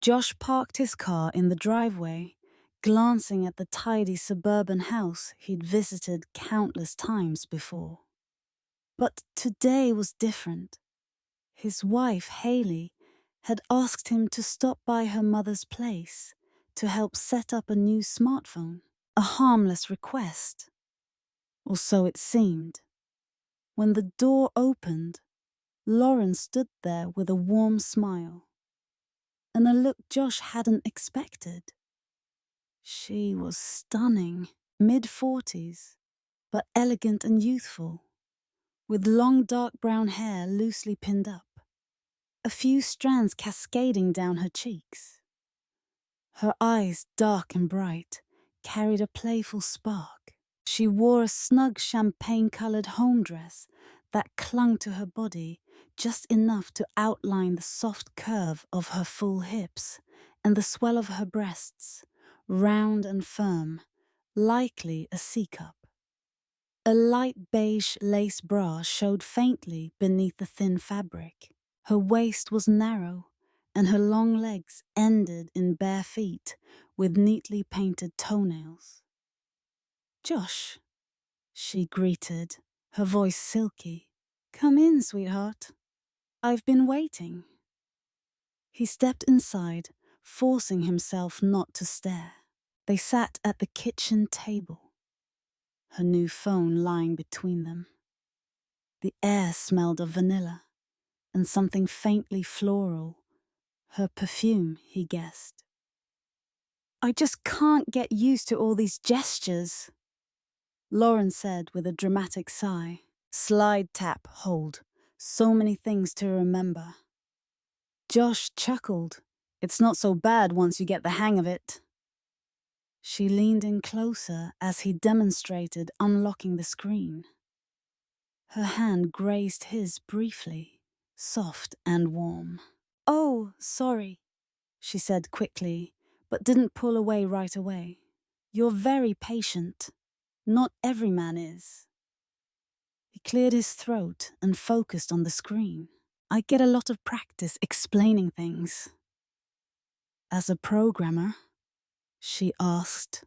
Josh parked his car in the driveway, glancing at the tidy suburban house he'd visited countless times before. But today was different. His wife, Haley, had asked him to stop by her mother's place to help set up a new smartphone, a harmless request. Or so it seemed. When the door opened, Lauren stood there with a warm smile, and a look Josh hadn't expected. She was stunning, mid-40s, but elegant and youthful, with long dark brown hair loosely pinned up, a few strands cascading down her cheeks. Her eyes, dark and bright, carried a playful spark. She wore a snug champagne-colored home dress that clung to her body just enough to outline the soft curve of her full hips and the swell of her breasts, round and firm, likely a C-cup. A light beige lace bra showed faintly beneath the thin fabric. Her waist was narrow, and her long legs ended in bare feet with neatly painted toenails. "Josh," she greeted, her voice silky. "Come in, sweetheart. I've been waiting." He stepped inside, forcing himself not to stare. They sat at the kitchen table, her new phone lying between them. The air smelled of vanilla and something faintly floral, her perfume, he guessed. "I just can't get used to all these gestures," Lauren said with a dramatic sigh. Slide, tap, hold. So many things to remember. Josh chuckled. "It's not so bad once you get the hang of it." She leaned in closer as he demonstrated unlocking the screen. Her hand grazed his briefly, soft and warm. "Oh, sorry," she said quickly, but didn't pull away right away. "You're very patient. Not every man is." He cleared his throat and focused on the screen. "I get a lot of practice explaining things." "As a programmer?" she asked,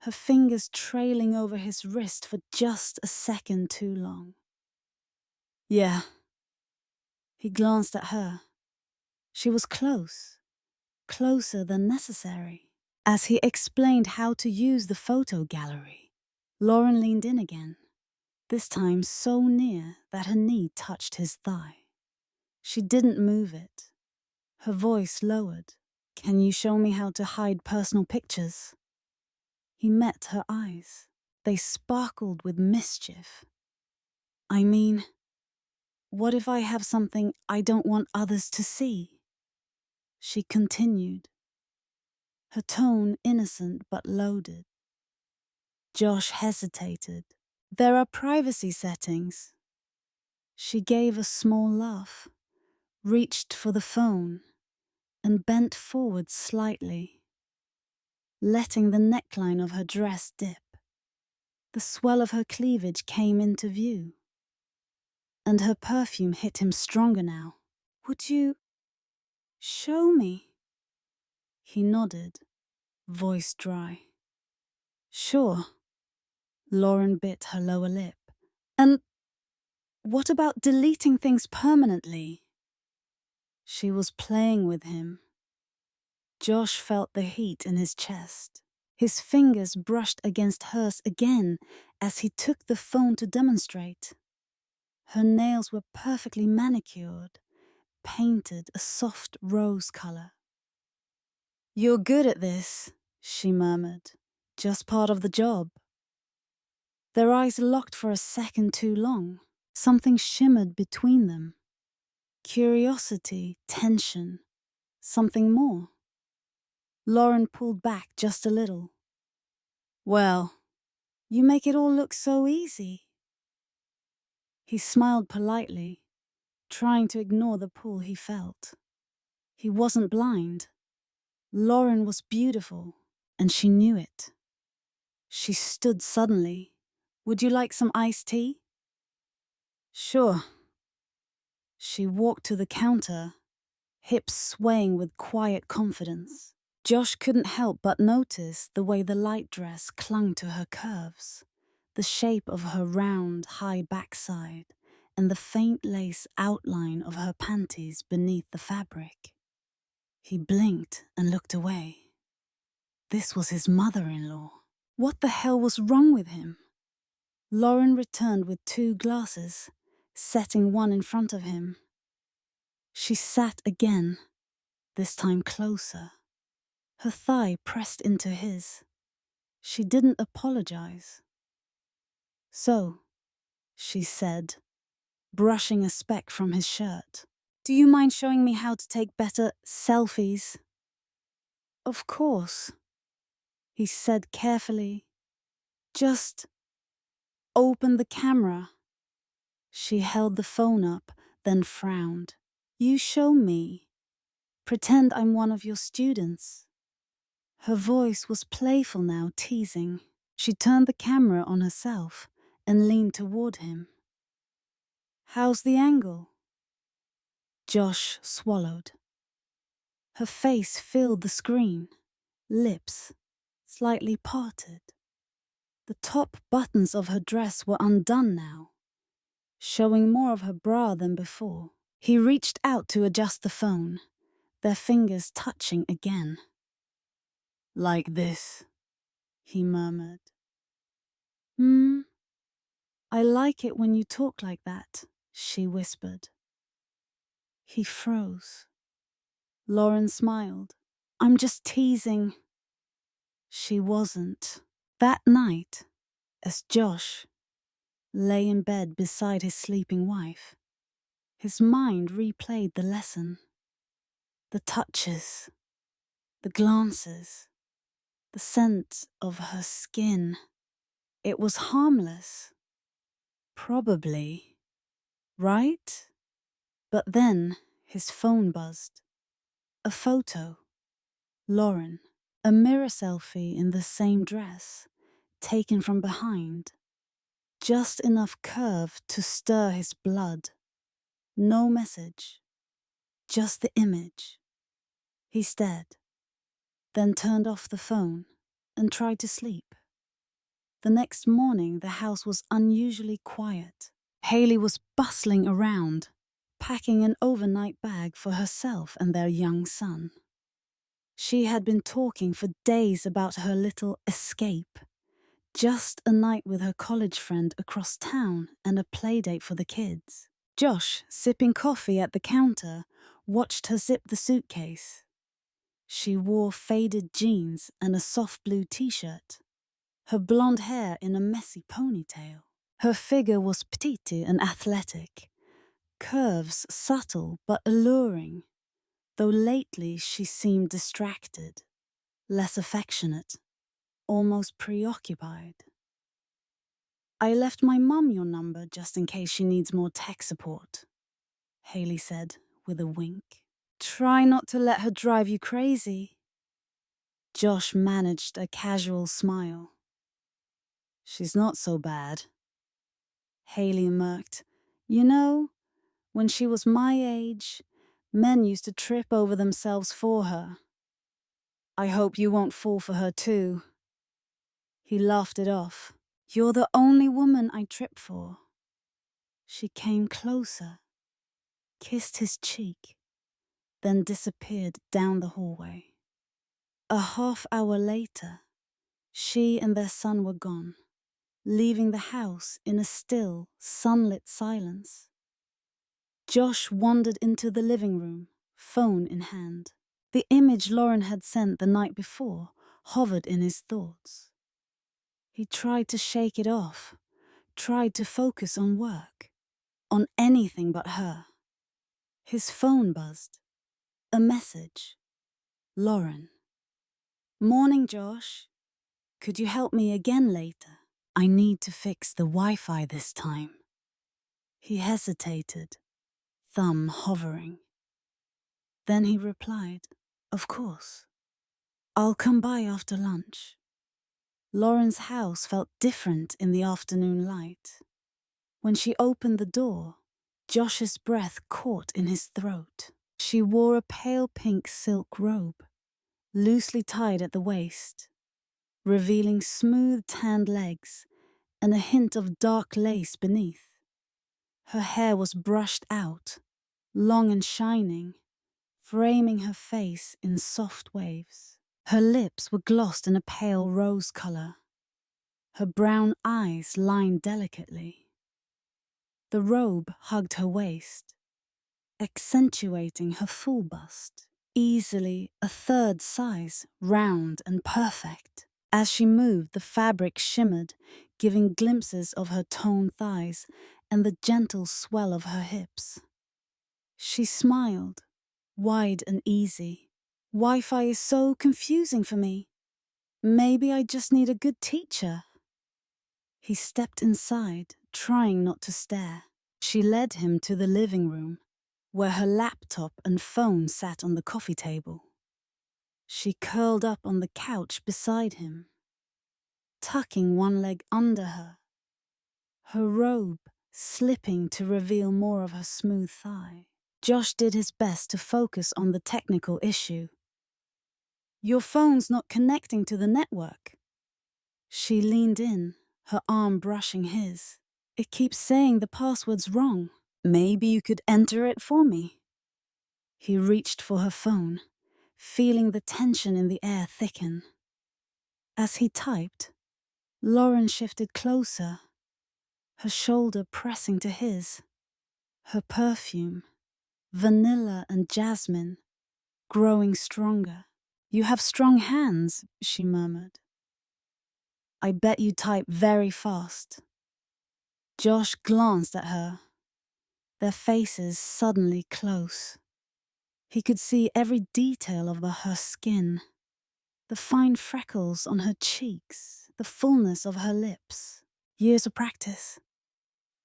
her fingers trailing over his wrist for just a second too long. "Yeah." He glanced at her. She was close, closer than necessary. As he explained how to use the photo gallery, Lauren leaned in again, this time so near that her knee touched his thigh. She didn't move it. Her voice lowered. "Can you show me how to hide personal pictures?" He met her eyes. They sparkled with mischief. "I mean, what if I have something I don't want others to see?" She continued, her tone innocent but loaded. Josh hesitated. "There are privacy settings." She gave a small laugh, reached for the phone, and bent forward slightly, letting the neckline of her dress dip. The swell of her cleavage came into view, and her perfume hit him stronger now. "Would you show me?" He nodded, voice dry. "Sure." Lauren bit her lower lip. "And what about deleting things permanently?" She was playing with him. Josh felt the heat in his chest. His fingers brushed against hers again as he took the phone to demonstrate. Her nails were perfectly manicured, painted a soft rose color. "You're good at this," she murmured. "Just part of the job." Their eyes locked for a second too long. Something shimmered between them. Curiosity, tension, something more. Lauren pulled back just a little. "Well, you make it all look so easy." He smiled politely, trying to ignore the pull he felt. He wasn't blind. Lauren was beautiful, and she knew it. She stood suddenly. "Would you like some iced tea?" "Sure." She walked to the counter, hips swaying with quiet confidence. Josh couldn't help but notice the way the light dress clung to her curves, the shape of her round, high backside, and the faint lace outline of her panties beneath the fabric. He blinked and looked away. This was his mother-in-law. What the hell was wrong with him? Lauren returned with 2 glasses, setting one in front of him. She sat again, this time closer. Her thigh pressed into his. She didn't apologize. "So," she said, brushing a speck from his shirt, "do you mind showing me how to take better selfies?" "Of course," he said carefully. "Just open the camera." She held the phone up, then frowned. "You show me. Pretend I'm one of your students." Her voice was playful now, teasing. She turned the camera on herself and leaned toward him. "How's the angle?" Josh swallowed. Her face filled the screen, lips slightly parted. The top buttons of her dress were undone now, showing more of her bra than before. He reached out to adjust the phone, their fingers touching again. "Like this," he murmured. I like it when you talk like that," she whispered. He froze. Lauren smiled. "I'm just teasing." She wasn't. That night, as Josh lay in bed beside his sleeping wife, his mind replayed the lesson. The touches, the glances, the scent of her skin. It was harmless. Probably. Right? But then his phone buzzed. A photo. Lauren. A mirror selfie in the same dress, taken from behind. Just enough curve to stir his blood. No message. Just the image. He stared, then turned off the phone and tried to sleep. The next morning, the house was unusually quiet. Haley was bustling around, packing an overnight bag for herself and their young son. She had been talking for days about her little escape. Just a night with her college friend across town and a playdate for the kids. Josh, sipping coffee at the counter, watched her zip the suitcase. She wore faded jeans and a soft blue t-shirt, her blonde hair in a messy ponytail. Her figure was petite and athletic, curves subtle but alluring, though lately she seemed distracted, less affectionate, almost preoccupied. "I left my mum your number just in case she needs more tech support," Haley said with a wink. "Try not to let her drive you crazy." Josh managed a casual smile. "She's not so bad." Haley murked. "You know, when she was my age, men used to trip over themselves for her. I hope you won't fall for her too." He laughed it off. "You're the only woman I trip for." She came closer, kissed his cheek, then disappeared down the hallway. A half-hour later, she and their son were gone, leaving the house in a still, sunlit silence. Josh wandered into the living room, phone in hand. The image Lauren had sent the night before hovered in his thoughts. He tried to shake it off, tried to focus on work, on anything but her. His phone buzzed. A message. Lauren. "Morning, Josh. Could you help me again later? I need to fix the Wi-Fi this time." He hesitated, thumb hovering. Then he replied, "Of course. I'll come by after lunch." Lauren's house felt different in the afternoon light. When she opened the door, Josh's breath caught in his throat. She wore a pale pink silk robe, loosely tied at the waist, revealing smooth tanned legs and a hint of dark lace beneath. Her hair was brushed out, long and shining, framing her face in soft waves. Her lips were glossed in a pale rose color, her brown eyes lined delicately. The robe hugged her waist, accentuating her full bust, easily a third size, round and perfect. As she moved, the fabric shimmered, giving glimpses of her toned thighs and the gentle swell of her hips. She smiled, wide and easy. Wi-Fi is so confusing for me. Maybe I just need a good teacher. He stepped inside, trying not to stare. She led him to the living room, where her laptop and phone sat on the coffee table. She curled up on the couch beside him, tucking one leg under her, her robe slipping to reveal more of her smooth thigh. Josh did his best to focus on the technical issue. "Your phone's not connecting to the network." She leaned in, her arm brushing his. "It keeps saying the password's wrong. Maybe you could enter it for me." He reached for her phone, feeling the tension in the air thicken. As he typed, Lauren shifted closer, her shoulder pressing to his. Her perfume, vanilla and jasmine, growing stronger. "You have strong hands," she murmured. "I bet you type very fast." Josh glanced at her, their faces suddenly close. He could see every detail of her skin, the fine freckles on her cheeks, the fullness of her lips. "Years of practice,"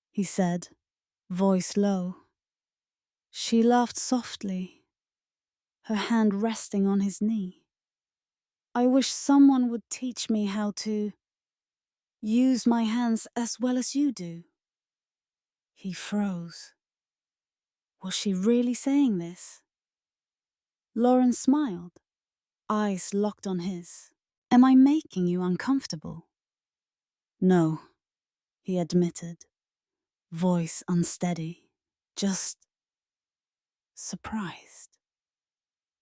he said, voice low. She laughed softly, her hand resting on his knee. "I wish someone would teach me how to use my hands as well as you do." He froze. Was she really saying this? Lauren smiled, eyes locked on his. "Am I making you uncomfortable?" "No," he admitted, voice unsteady, "just surprised."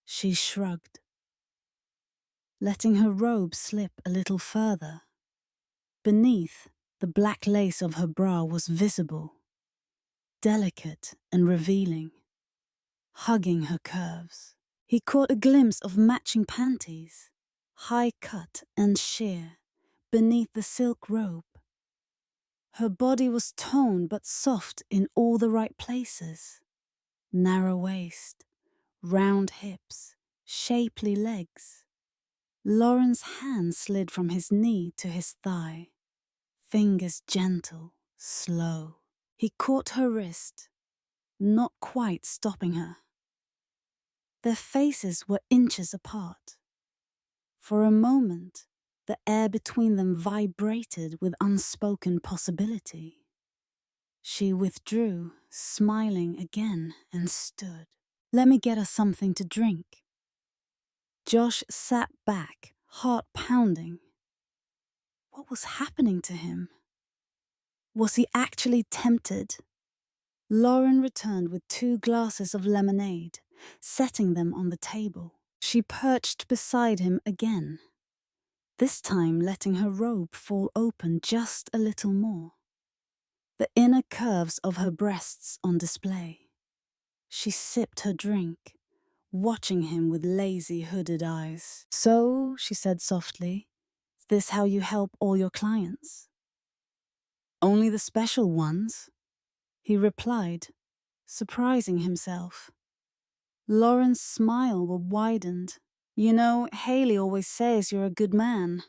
She shrugged, letting her robe slip a little further. Beneath, the black lace of her bra was visible, delicate and revealing, hugging her curves. He caught a glimpse of matching panties, high cut and sheer, beneath the silk robe. Her body was toned but soft in all the right places. Narrow waist, round hips, shapely legs. Lauren's hand slid from his knee to his thigh, fingers gentle, slow. He caught her wrist, not quite stopping her. Their faces were inches apart. For a moment, the air between them vibrated with unspoken possibility. She withdrew, smiling again, and stood. "Let me get us something to drink." Josh sat back, heart pounding. What was happening to him? Was he actually tempted? Lauren returned with 2 glasses of lemonade, setting them on the table. She perched beside him again, this time letting her robe fall open just a little more, the inner curves of her breasts on display. She sipped her drink, watching him with lazy, hooded eyes. "So," she said softly, "is this how you help all your clients?" "Only the special ones," he replied, surprising himself. Lauren's smile widened. "You know, Haley always says you're a good man."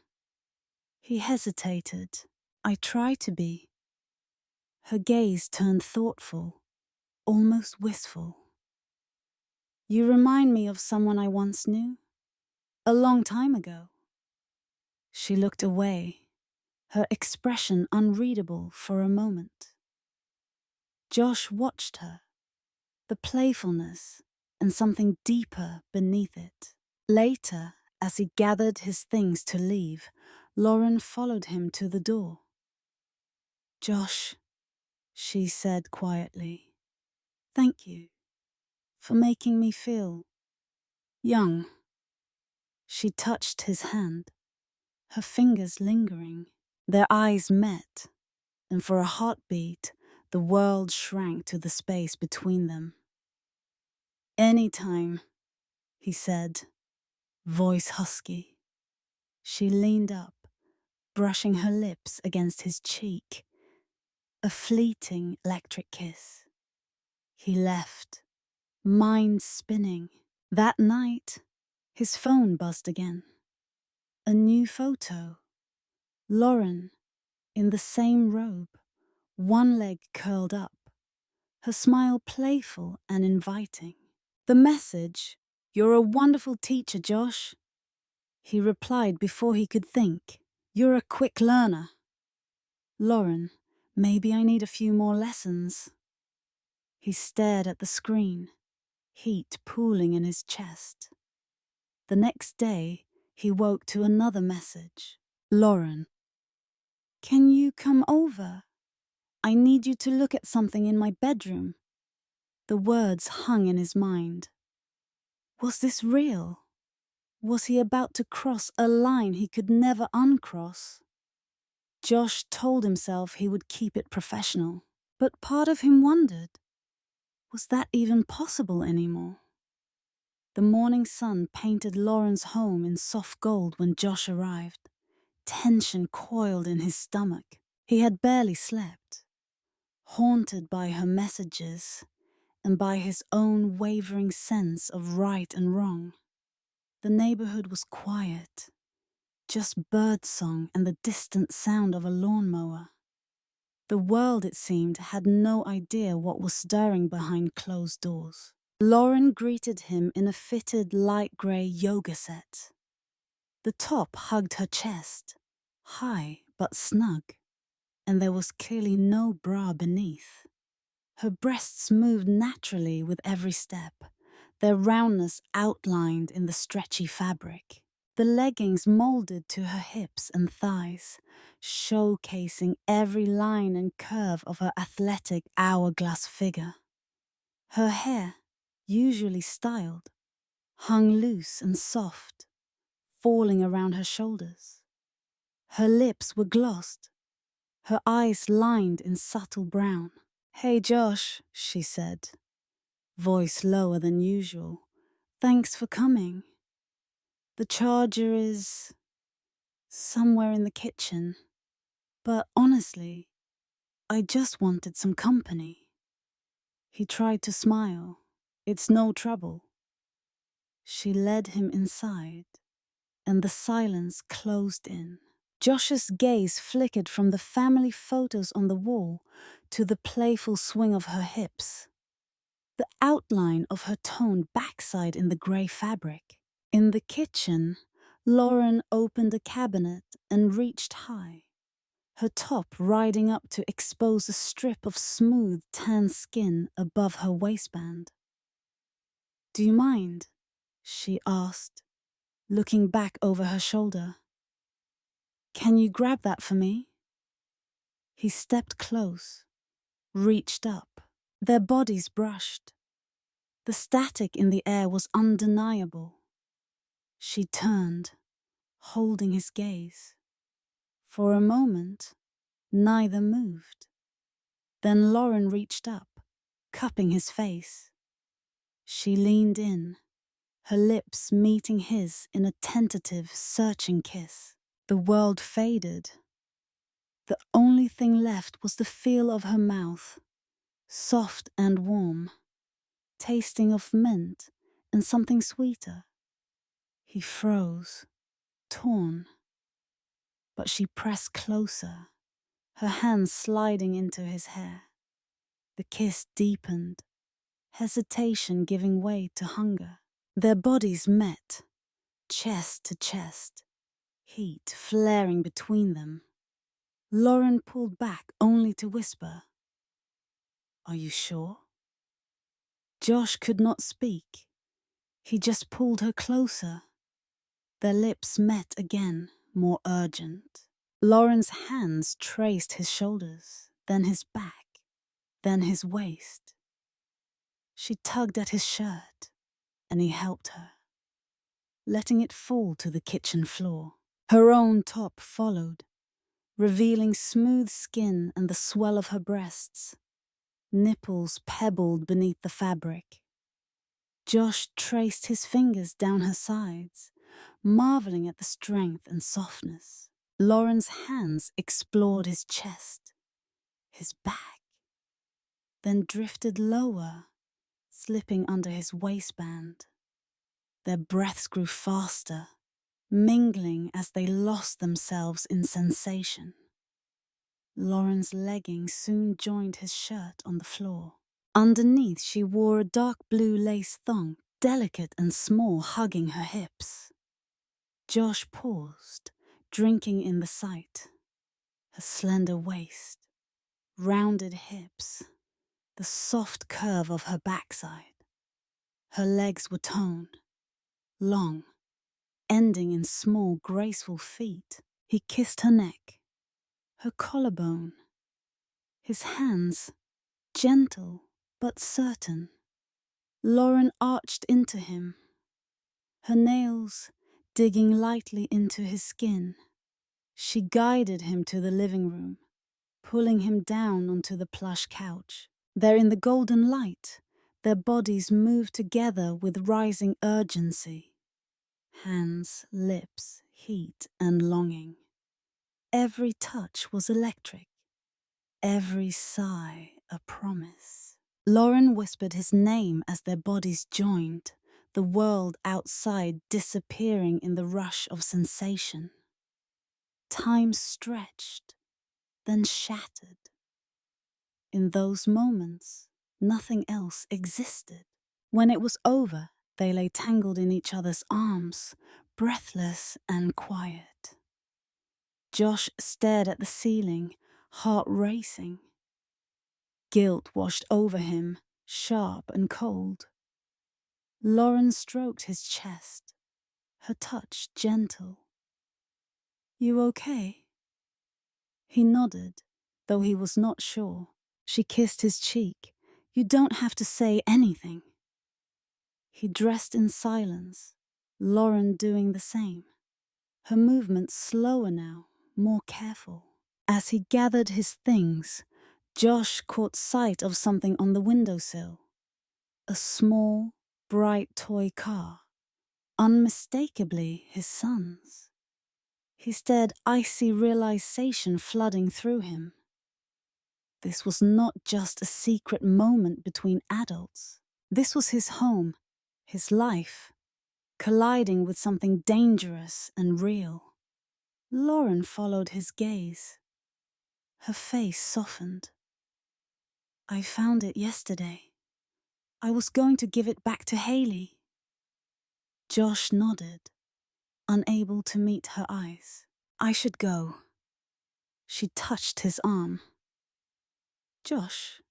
He hesitated. "I try to be." Her gaze turned thoughtful, almost wistful. "You remind me of someone I once knew, a long time ago." She looked away, her expression unreadable for a moment. Josh watched her, the playfulness, and something deeper beneath it. Later, as he gathered his things to leave, Lauren followed him to the door. "Josh," she said quietly, "thank you for making me feel young." She touched his hand, her fingers lingering. Their eyes met, and for a heartbeat, the world shrank to the space between them. "Anytime," he said, voice husky. She leaned up, brushing her lips against his cheek. A fleeting electric kiss. He left, mind spinning. That night, his phone buzzed again. A new photo. Lauren, in the same robe, one leg curled up, her smile playful and inviting. The message, "You're a wonderful teacher, Josh." He replied before he could think, "You're a quick learner." "Lauren, maybe I need a few more lessons." He stared at the screen, heat pooling in his chest. The next day, he woke to another message. "Lauren, can you come over? I need you to look at something in my bedroom." The words hung in his mind. Was this real? Was he about to cross a line he could never uncross? Josh told himself he would keep it professional, but part of him wondered, was that even possible anymore? The morning sun painted Lauren's home in soft gold when Josh arrived. Tension coiled in his stomach. He had barely slept, haunted by her messages and by his own wavering sense of right and wrong. The neighborhood was quiet, just birdsong and the distant sound of a lawnmower. The world, it seemed, had no idea what was stirring behind closed doors. Lauren greeted him in a fitted light grey yoga set. The top hugged her chest, high but snug, and there was clearly no bra beneath. Her breasts moved naturally with every step, their roundness outlined in the stretchy fabric. The leggings molded to her hips and thighs, showcasing every line and curve of her athletic hourglass figure. Her hair, usually styled, hung loose and soft, falling around her shoulders. Her lips were glossed, her eyes lined in subtle brown. "Hey Josh," she said, voice lower than usual. "Thanks for coming. The charger is somewhere in the kitchen. But honestly, I just wanted some company." He tried to smile. "It's no trouble." She led him inside, and the silence closed in. Josh's gaze flickered from the family photos on the wall to the playful swing of her hips, the outline of her toned backside in the grey fabric. In the kitchen, Lauren opened a cabinet and reached high, her top riding up to expose a strip of smooth tan skin above her waistband. "Do you mind?" she asked, looking back over her shoulder. "Can you grab that for me?" He stepped close, reached up. Their bodies brushed. The static in the air was undeniable. She turned, holding his gaze. For a moment, neither moved. Then Lauren reached up, cupping his face. She leaned in, her lips meeting his in a tentative, searching kiss. The world faded. The only thing left was the feel of her mouth, soft and warm, tasting of mint and something sweeter. He froze, torn. But she pressed closer, her hands sliding into his hair. The kiss deepened, hesitation giving way to hunger. Their bodies met, chest to chest, heat flaring between them. Lauren pulled back only to whisper, "Are you sure?" Josh could not speak. He just pulled her closer. Their lips met again, more urgent. Lauren's hands traced his shoulders, then his back, then his waist. She tugged at his shirt, and he helped her, letting it fall to the kitchen floor. Her own top followed, revealing smooth skin and the swell of her breasts. Nipples pebbled beneath the fabric. Josh traced his fingers down her sides, marveling at the strength and softness. Lauren's hands explored his chest, his back, then drifted lower, slipping under his waistband. Their breaths grew faster, mingling as they lost themselves in sensation. Lauren's leggings soon joined his shirt on the floor. Underneath, she wore a dark blue lace thong, delicate and small, hugging her hips. Josh paused, drinking in the sight. Her slender waist, rounded hips, the soft curve of her backside. Her legs were toned, long, ending in small, graceful feet. He kissed her neck, her collarbone, his hands, gentle but certain. Lauren arched into him, her nails digging lightly into his skin. She guided him to the living room, pulling him down onto the plush couch. There in the golden light, their bodies moved together with rising urgency. Hands, lips, heat and longing. Every touch was electric, every sigh a promise. Lauren whispered his name as their bodies joined, the world outside disappearing in the rush of sensation. Time stretched, then shattered. In those moments, nothing else existed. When it was over, they lay tangled in each other's arms, breathless and quiet. Josh stared at the ceiling, heart racing. Guilt washed over him, sharp and cold. Lauren stroked his chest, her touch gentle. "You okay?" He nodded, though he was not sure. She kissed his cheek. "You don't have to say anything." He dressed in silence, Lauren doing the same. Her movements slower now, more careful. As he gathered his things, Josh caught sight of something on the windowsill. A small, bright toy car, unmistakably his son's. He stared, icy realization flooding through him. This was not just a secret moment between adults. This was his home, his life, colliding with something dangerous and real. Lauren followed his gaze. Her face softened. "I found it yesterday. I was going to give it back to Haley." Josh nodded, unable to meet her eyes. "I should go." She touched his arm. "Josh?"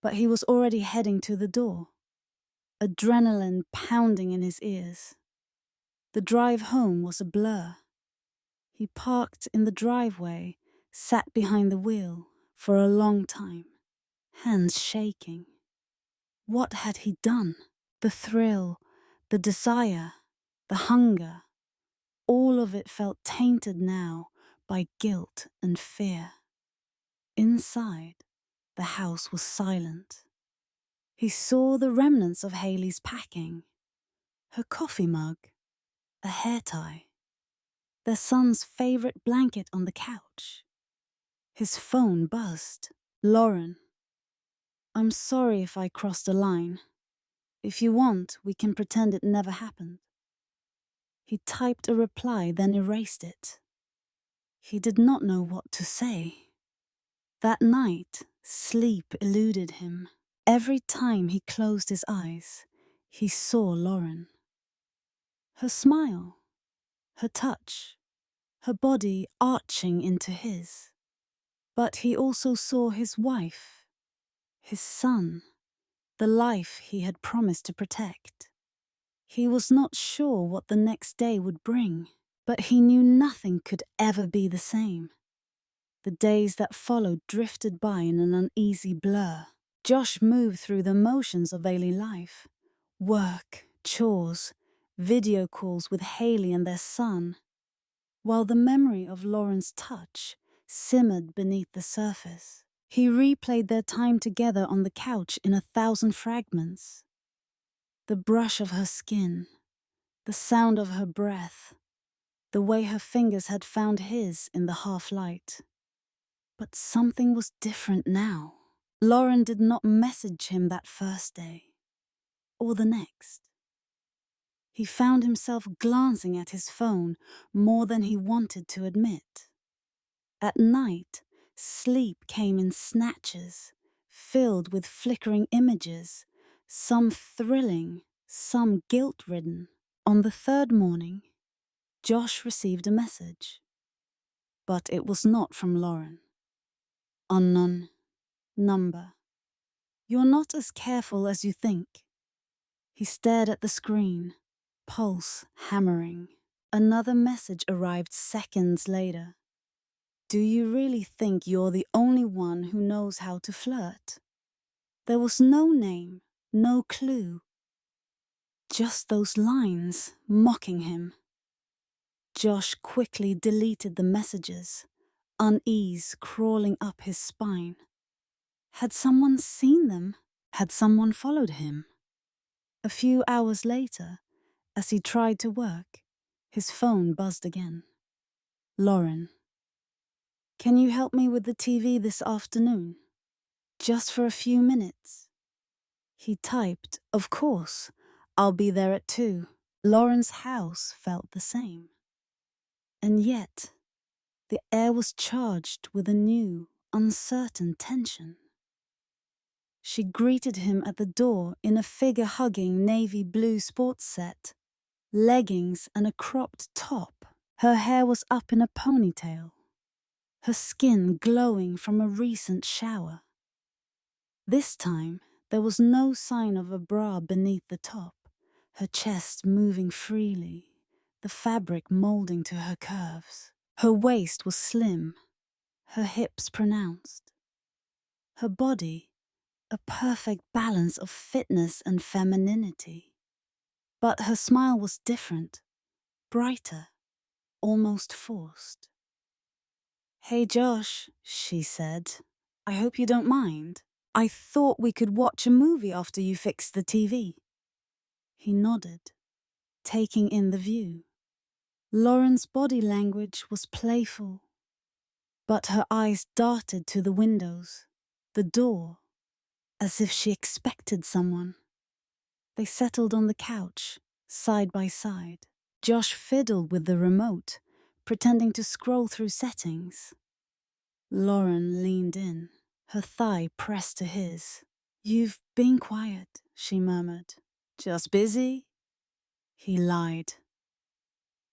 But he was already heading to the door, adrenaline pounding in his ears. The drive home was a blur. He parked in the driveway, sat behind the wheel for a long time, hands shaking. What had he done? The thrill, the desire, the hunger, all of it felt tainted now by guilt and fear. Inside, the house was silent. He saw the remnants of Haley's packing, her coffee mug, a hair tie, their son's favorite blanket on the couch. His phone buzzed. "Lauren, I'm sorry if I crossed a line. If you want, we can pretend it never happened." He typed a reply, then erased it. He did not know what to say. That night, sleep eluded him. Every time he closed his eyes, he saw Lauren. Her smile, her touch, her body arching into his. But he also saw his wife, his son, the life he had promised to protect. He was not sure what the next day would bring, but he knew nothing could ever be the same. The days that followed drifted by in an uneasy blur. Josh moved through the motions of daily life. Work, chores, video calls with Haley and their son, while the memory of Lauren's touch simmered beneath the surface. He replayed their time together on the couch in 1,000 fragments. The brush of her skin, the sound of her breath, the way her fingers had found his in the half-light. But something was different now. Lauren did not message him that first day, or the next. He found himself glancing at his phone more than he wanted to admit. At night, sleep came in snatches, filled with flickering images, some thrilling, some guilt-ridden. On the third morning, Josh received a message. But it was not from Lauren. Unknown number. You're not as careful as you think. He stared at the screen, pulse hammering. Another message arrived seconds later. Do you really think you're the only one who knows how to flirt? There was no name, no clue. Just those lines mocking him. Josh quickly deleted the messages, unease crawling up his spine. Had someone seen them? Had someone followed him? A few hours later, as he tried to work, his phone buzzed again. Lauren. Can you help me with the TV this afternoon? Just for a few minutes. He typed, of course, I'll be there at 2. Lauren's house felt the same. And yet, the air was charged with a new, uncertain tension. She greeted him at the door in a figure-hugging navy blue sports set, leggings and a cropped top. Her hair was up in a ponytail, her skin glowing from a recent shower. This time, there was no sign of a bra beneath the top, her chest moving freely, the fabric molding to her curves. Her waist was slim, her hips pronounced. Her body, a perfect balance of fitness and femininity. But her smile was different, brighter, almost forced. Hey Josh, she said, I hope you don't mind. I thought we could watch a movie after you fixed the TV. He nodded, taking in the view. Lauren's body language was playful, but her eyes darted to the windows, the door, as if she expected someone. They settled on the couch, side by side. Josh fiddled with the remote, pretending to scroll through settings. Lauren leaned in, her thigh pressed to his. You've been quiet, she murmured. Just busy? He lied.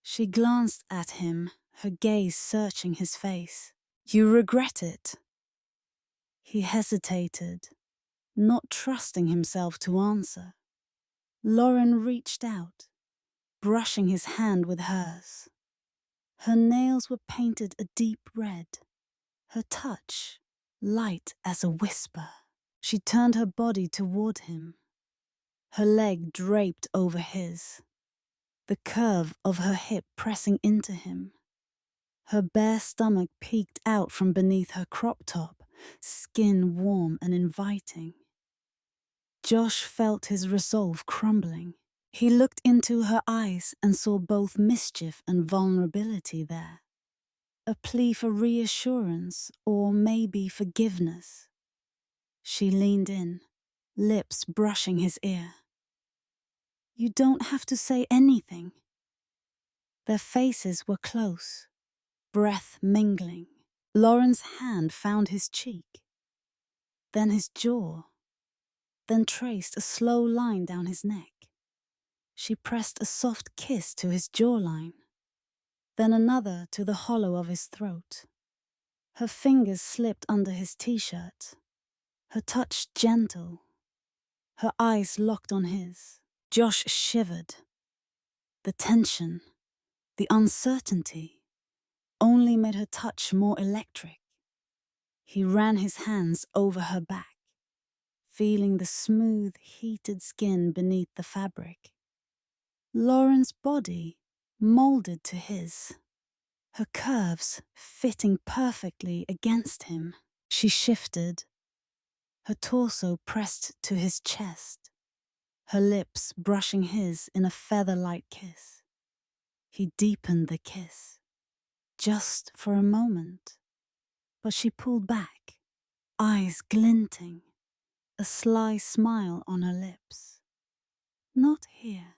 She glanced at him, her gaze searching his face. You regret it? He hesitated, not trusting himself to answer. Lauren reached out, brushing his hand with hers. Her nails were painted a deep red, her touch light as a whisper. She turned her body toward him, her leg draped over his, the curve of her hip pressing into him. Her bare stomach peeked out from beneath her crop top, skin warm and inviting. Josh felt his resolve crumbling. He looked into her eyes and saw both mischief and vulnerability there. A plea for reassurance or maybe forgiveness. She leaned in, lips brushing his ear. You don't have to say anything. Their faces were close, breath mingling. Lauren's hand found his cheek, then his jaw, then traced a slow line down his neck. She pressed a soft kiss to his jawline, then another to the hollow of his throat. Her fingers slipped under his t-shirt, her touch gentle, her eyes locked on his. Josh shivered, The tension, the uncertainty, only made her touch more electric. He ran his hands over her back, feeling the smooth, heated skin beneath the fabric. Lauren's body molded to his, her curves fitting perfectly against him. She shifted, her torso pressed to his chest, her lips brushing his in a feather-light kiss. He deepened the kiss, just for a moment, but she pulled back, eyes glinting, a sly smile on her lips. "Not here,"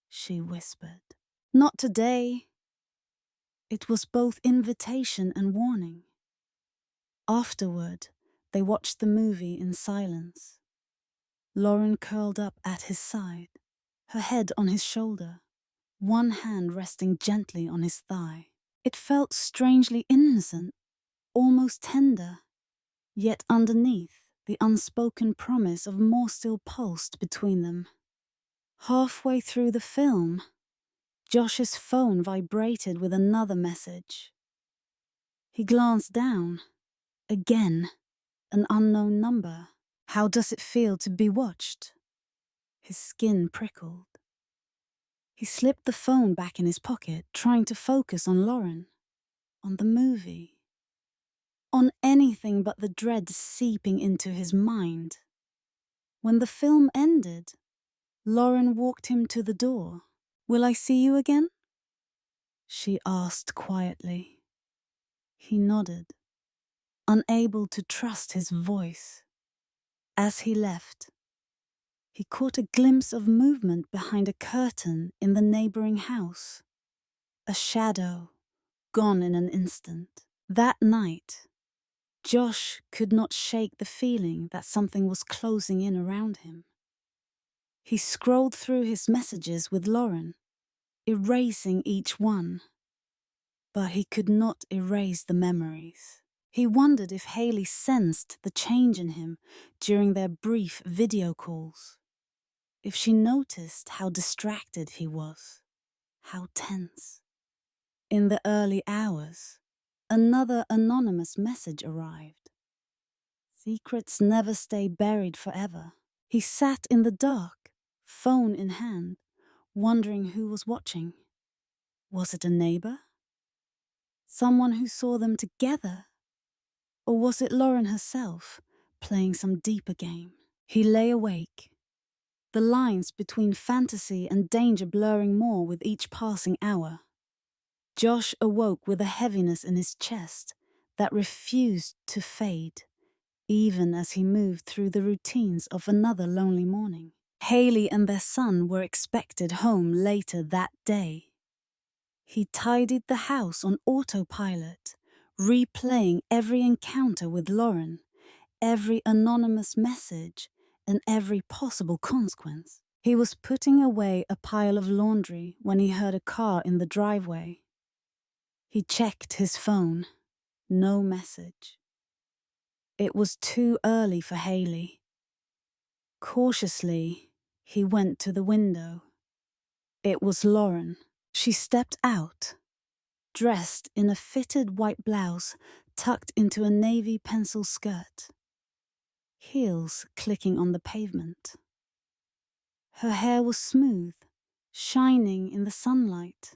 she whispered. "Not today." It was both invitation and warning. Afterward, they watched the movie in silence. Lauren curled up at his side, her head on his shoulder, one hand resting gently on his thigh. It felt strangely innocent, almost tender, yet underneath, the unspoken promise of more still pulsed between them. Halfway through the film, Josh's phone vibrated with another message. He glanced down. Again, an unknown number. How does it feel to be watched? His skin prickled. He slipped the phone back in his pocket, trying to focus on Lauren, on the movie, on anything but the dread seeping into his mind. When the film ended, Lauren walked him to the door. "Will I see you again?" she asked quietly. He nodded, unable to trust his voice. As he left, he caught a glimpse of movement behind a curtain in the neighboring house. A shadow, gone in an instant. That night, Josh could not shake the feeling that something was closing in around him. He scrolled through his messages with Lauren, erasing each one. But he could not erase the memories. He wondered if Haley sensed the change in him during their brief video calls. If she noticed how distracted he was, how tense. In the early hours, another anonymous message arrived. Secrets never stay buried forever. He sat in the dark, phone in hand, wondering who was watching. Was it a neighbor? Someone who saw them together? Or was it Lauren herself, playing some deeper game? He lay awake, the lines between fantasy and danger blurring more with each passing hour. Josh awoke with a heaviness in his chest that refused to fade, even as he moved through the routines of another lonely morning. Haley and their son were expected home later that day. He tidied the house on autopilot, replaying every encounter with Lauren, every anonymous message, and every possible consequence. He was putting away a pile of laundry when he heard a car in the driveway. He checked his phone. No message. It was too early for Haley. Cautiously, he went to the window. It was Lauren. She stepped out, dressed in a fitted white blouse tucked into a navy pencil skirt, heels clicking on the pavement. Her hair was smooth, shining in the sunlight.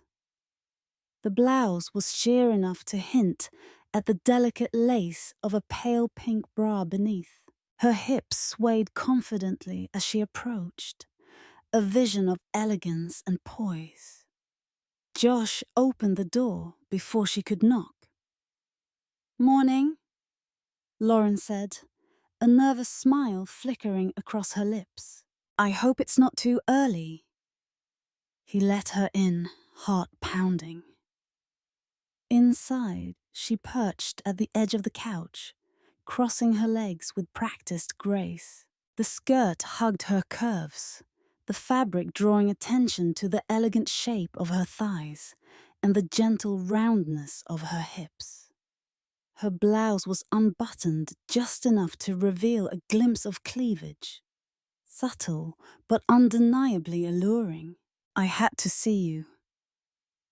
The blouse was sheer enough to hint at the delicate lace of a pale pink bra beneath. Her hips swayed confidently as she approached, a vision of elegance and poise. Josh opened the door before she could knock. "Morning," Lauren said, a nervous smile flickering across her lips. "I hope it's not too early." He let her in, heart pounding. Inside, she perched at the edge of the couch, crossing her legs with practiced grace. The skirt hugged her curves, the fabric drawing attention to the elegant shape of her thighs and the gentle roundness of her hips. Her blouse was unbuttoned just enough to reveal a glimpse of cleavage, subtle but undeniably alluring. I had to see you,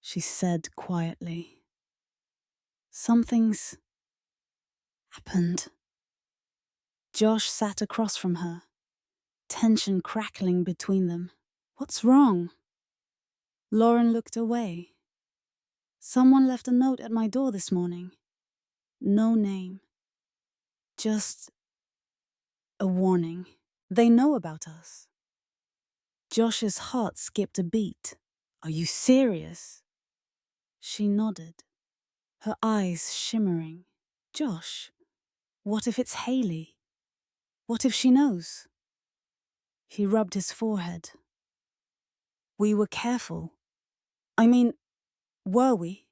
she said quietly. Something's happened. Josh sat across from her, tension crackling between them. What's wrong? Lauren looked away. Someone left a note at my door this morning. No name. Just a warning. They know about us. Josh's heart skipped a beat. Are you serious? She nodded, her eyes shimmering. Josh, what if it's Haley? What if she knows? He rubbed his forehead. We were careful. I mean, were we?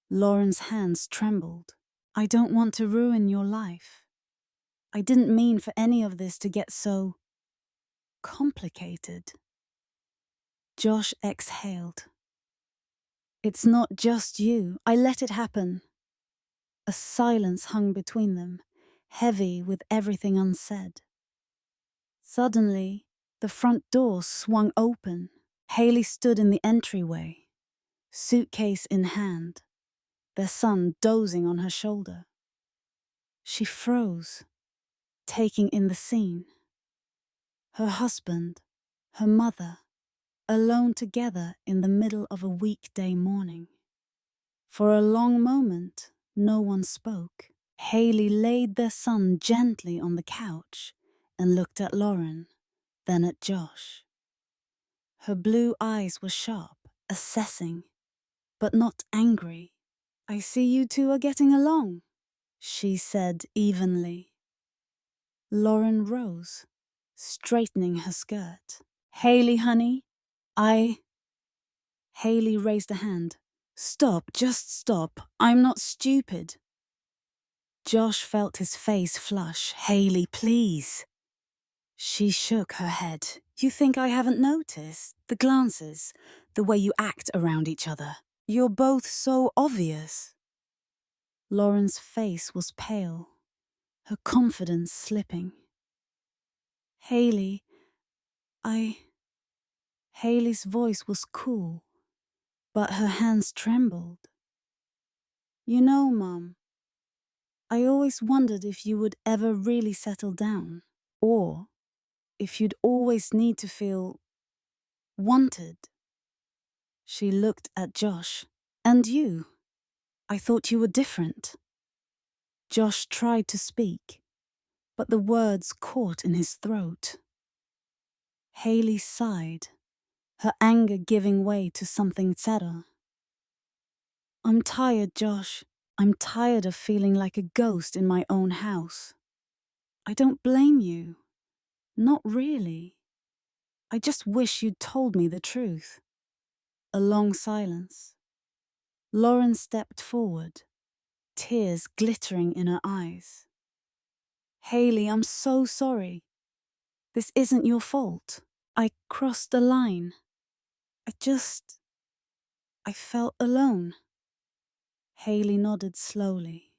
Lauren's hands trembled. I don't want to ruin your life. I didn't mean for any of this to get so complicated. Josh exhaled. It's not just you. I let it happen. A silence hung between them, heavy with everything unsaid. Suddenly, the front door swung open. Haley stood in the entryway, suitcase in hand, their son dozing on her shoulder. She froze, taking in the scene. Her husband, her mother, alone together in the middle of a weekday morning. For a long moment, no one spoke. Haley laid their son gently on the couch and looked at Lauren, then at Josh. Her blue eyes were sharp, assessing, but not angry. I see you two are getting along, she said evenly. Lauren rose, straightening her skirt. Haley, honey, Haley raised a hand. Stop, just stop. I'm not stupid. Josh felt his face flush. Haley, please. She shook her head. You think I haven't noticed? The glances, the way you act around each other. You're both so obvious. Lauren's face was pale, her confidence slipping. Haley, Haley's voice was cool, but her hands trembled. You know, Mum, I always wondered if you would ever really settle down, or if you'd always need to feel wanted. She looked at Josh. And you? I thought you were different. Josh tried to speak, but the words caught in his throat. Haley sighed, her anger giving way to something sadder. I'm tired, Josh. I'm tired of feeling like a ghost in my own house. I don't blame you. Not really. I just wish you'd told me the truth. A long silence. Lauren stepped forward, tears glittering in her eyes. Haley, I'm so sorry. This isn't your fault. I crossed the line. I felt alone. Haley nodded slowly.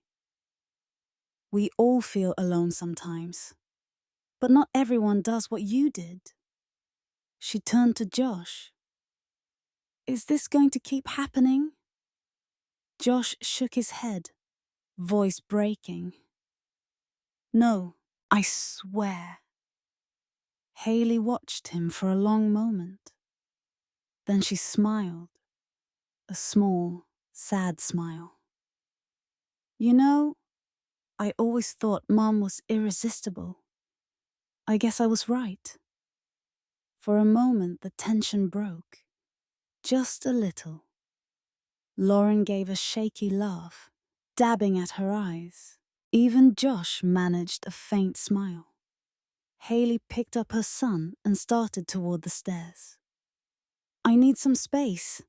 We all feel alone sometimes, but not everyone does what you did. She turned to Josh. Is this going to keep happening? Josh shook his head, voice breaking. No, I swear. Haley watched him for a long moment. Then she smiled, a small, sad smile. You know, I always thought Mom was irresistible. I guess I was right. For a moment, the tension broke. Just a little. Lauren gave a shaky laugh, dabbing at her eyes. Even Josh managed a faint smile. Haley picked up her son and started toward the stairs. I need some space.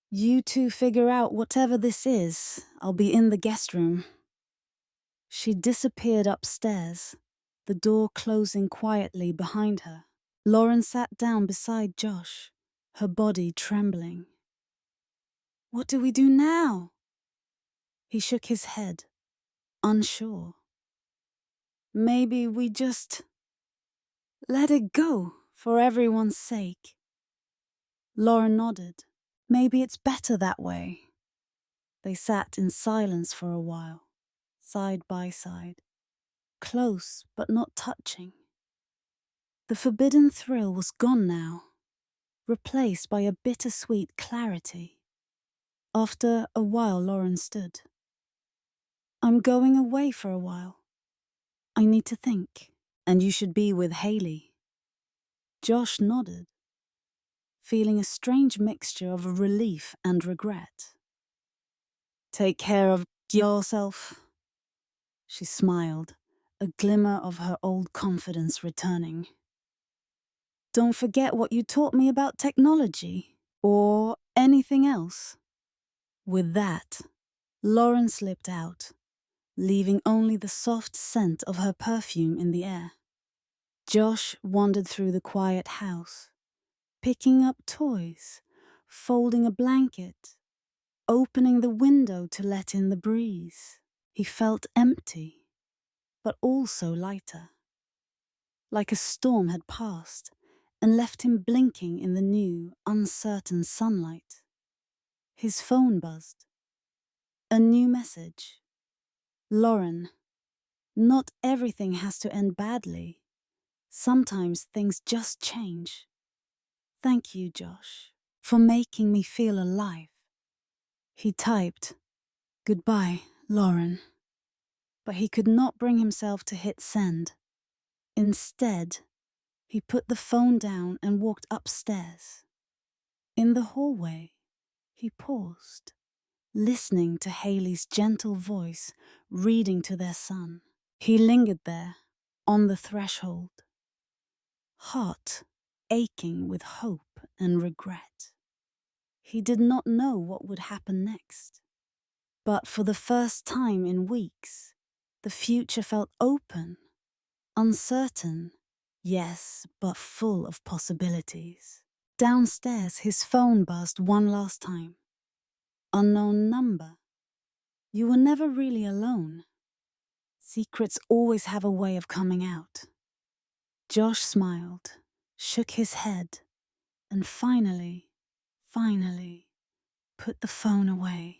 You two figure out whatever this is. I'll be in the guest room. She disappeared upstairs, the door closing quietly behind her. Lauren sat down beside Josh, her body trembling. What do we do now? He shook his head, unsure. Maybe we just let it go for everyone's sake. Lauren nodded. Maybe it's better that way. They sat in silence for a while, side by side, close but not touching. The forbidden thrill was gone now, replaced by a bittersweet clarity. After a while, Lauren stood. I'm going away for a while. I need to think, and you should be with Haley. Josh nodded, feeling a strange mixture of relief and regret. Take care of yourself. She smiled, a glimmer of her old confidence returning. Don't forget what you taught me about technology, or anything else. With that, Lauren slipped out, leaving only the soft scent of her perfume in the air. Josh wandered through the quiet house, picking up toys, folding a blanket, opening the window to let in the breeze. He felt empty, but also lighter. Like a storm had passed and left him blinking in the new, uncertain sunlight. His phone buzzed. A new message. Lauren, not everything has to end badly. Sometimes things just change. Thank you, Josh, for making me feel alive. He typed, Goodbye, Lauren. But he could not bring himself to hit send. Instead, he put the phone down and walked upstairs. In the hallway, he paused, listening to Haley's gentle voice reading to their son. He lingered there, on the threshold, heart aching with hope and regret. He did not know what would happen next. But for the first time in weeks, the future felt open, uncertain, yes, but full of possibilities. Downstairs, his phone buzzed one last time. Unknown number. You were never really alone. Secrets always have a way of coming out. Josh smiled, shook his head, and finally, put the phone away.